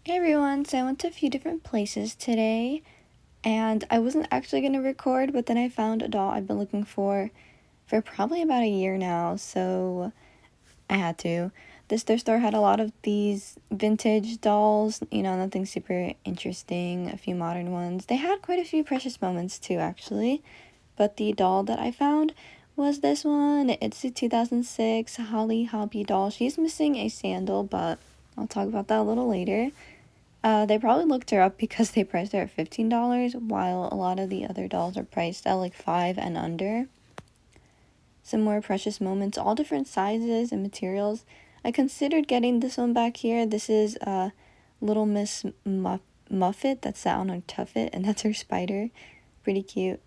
Hey everyone, so I went to a few different places today and I wasn't actually going to record, but then I found a doll I've been looking for probably about a year now, so I had to. This thrift store had a lot of these vintage dolls, nothing super interesting, a few modern ones. They had quite a few precious moments too, actually, but the doll that I found was this one. It's a 2006 Holly Hobbie doll. She's missing a sandal, but I'll talk about that a little later. They probably looked her up because they priced her at $15, while a lot of the other dolls are priced at like $5 and under. Some more precious moments, all different sizes and materials. I considered getting this one back here. This is Little Miss Muffet that sat on a tuffet, and that's her spider. Pretty cute.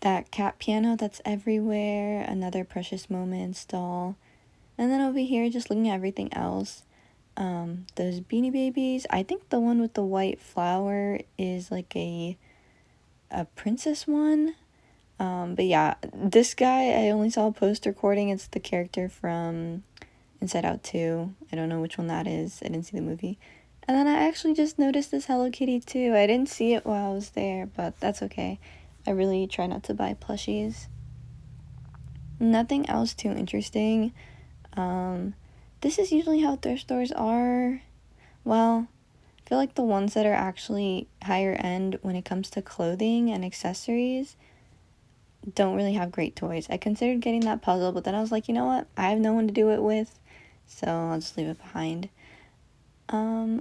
That cat piano that's everywhere, another precious moments doll. And then over here, just looking at everything else. Those Beanie Babies. I think the one with the white flower is like a princess one. But yeah, this guy, I only saw a post recording. It's the character from Inside Out 2. I don't know which one that is. I didn't see the movie. And then I actually just noticed this Hello Kitty too. I didn't see it while I was there, but that's okay. I really try not to buy plushies. Nothing else too interesting. This is usually how thrift stores are. Well, I feel like the ones that are actually higher end when it comes to clothing and accessories don't really have great toys. I considered getting that puzzle, but then I was like, you know what? I have no one to do it with, so I'll just leave it behind.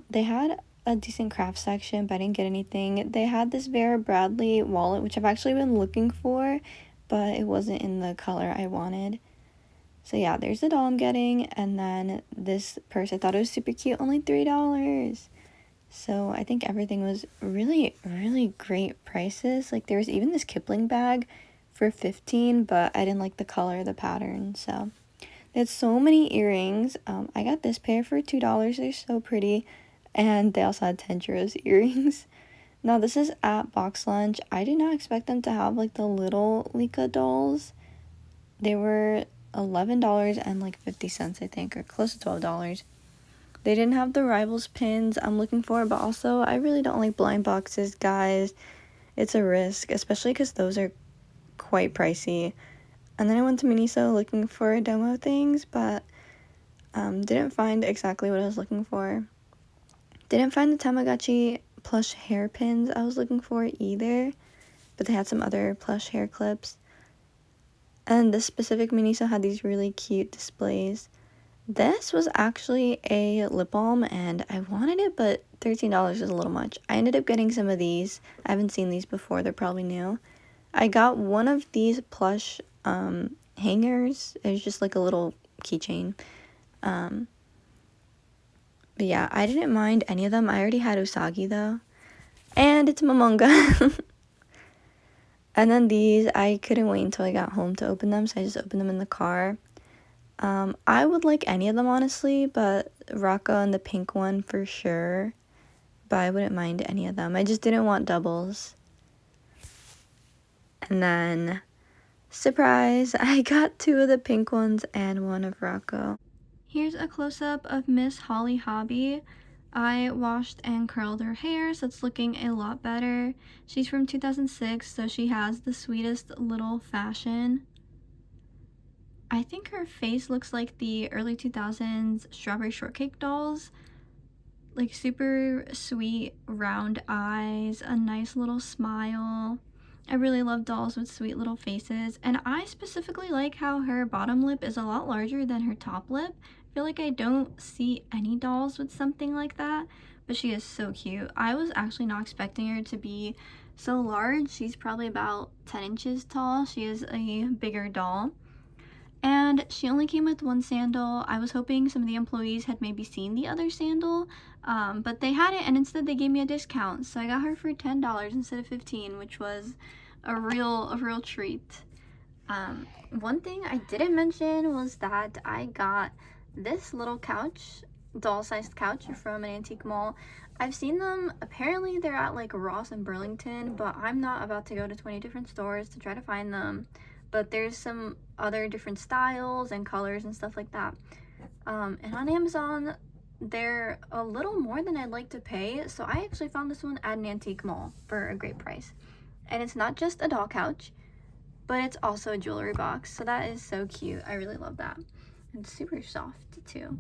They had a decent craft section, but I didn't get anything. They had this Vera Bradley wallet, which I've actually been looking for, but it wasn't in the color I wanted. So yeah, there's the doll I'm getting, and then this purse. I thought it was super cute, only $3. So I think everything was really, really great prices. Like there was even this Kipling bag for $15, but I didn't like the color, the pattern. So they had so many earrings. I got this pair for $2. They're so pretty. And they also had 10 churros earrings. Now this is at Box Lunch. I did not expect them to have like the little Lika dolls. They were $11 and like 50 cents, I think, or close to $12. They didn't have the Rivals pins I'm looking for, but also I really don't like blind boxes, guys. It's a risk, especially because those are quite pricey. And then I went to Miniso looking for demo things, but didn't find exactly what I was looking for. Didn't find the Tamagotchi plush hairpins I was looking for either, but they had some other plush hair clips. And this specific Miniso had these really cute displays. This was actually a lip balm, and I wanted it, but $13 is a little much. I ended up getting some of these. I haven't seen these before. They're probably new. I got one of these plush hangers. It was just like a little keychain. But yeah, I didn't mind any of them. I already had Usagi, though. And it's Momonga. And then these, I couldn't wait until I got home to open them, so I just opened them in the car. I would like any of them, honestly, but Rocco and the pink one for sure. But I wouldn't mind any of them. I just didn't want doubles. And then, surprise, I got 2 of the pink ones and 1 of Rocco. Here's a close-up of Miss Holly Hobbie. I washed and curled her hair, so it's looking a lot better. She's from 2006, so she has the sweetest little fashion. I think her face looks like the early 2000s strawberry shortcake dolls. Like super sweet round eyes, a nice little smile. I really love dolls with sweet little faces, and I specifically like how her bottom lip is a lot larger than her top lip. I feel like I don't see any dolls with something like that, but she is so cute. I was actually not expecting her to be so large. She's probably about 10 inches tall. She is a bigger doll. And she only came with 1 sandal. I was hoping some of the employees had maybe seen the other sandal, but they hadn't, and instead they gave me a discount. So I got her for $10 instead of $15, which was a real treat. One thing I didn't mention was that I got this little couch, doll-sized couch from an antique mall. I've seen them, apparently they're at like Ross and Burlington, but I'm not about to go to 20 different stores to try to find them. But there's some other different styles and colors and stuff like that. And on Amazon, they're a little more than I'd like to pay, so I actually found this one at an antique mall for a great price. And it's not just a doll couch, but it's also a jewelry box, so that is so cute. I really love that. It's super soft too.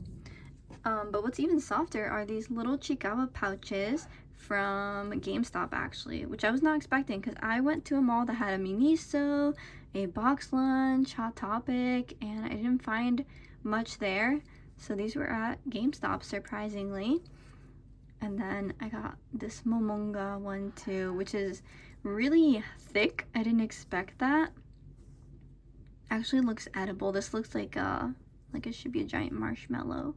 But what's even softer are these little Chiikawa pouches from GameStop actually, which I was not expecting because I went to a mall that had a Miniso, a box lunch, Hot Topic, and I didn't find much there. So these were at GameStop, surprisingly. And then I got this Momonga one too, which is really thick. I didn't expect that. Actually looks edible. This looks like it should be a giant marshmallow.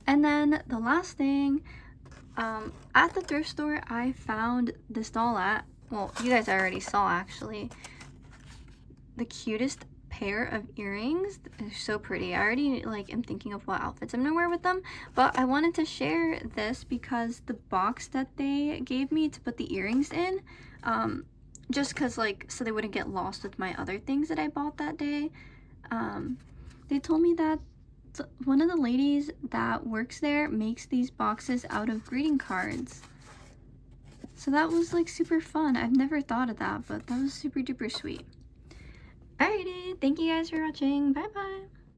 And then the last thing, at the thrift store, I found this doll at, well, you guys already saw actually, the cutest pair of earrings. They're so pretty. I already am thinking of what outfits I'm gonna wear with them, but I wanted to share this because the box that they gave me to put the earrings in, just because so they wouldn't get lost with my other things that I bought that day, they told me that one of the ladies that works there makes these boxes out of greeting cards. So that was super fun. I've never thought of that, but that was super duper sweet. Alrighty, thank you guys for watching. Bye bye.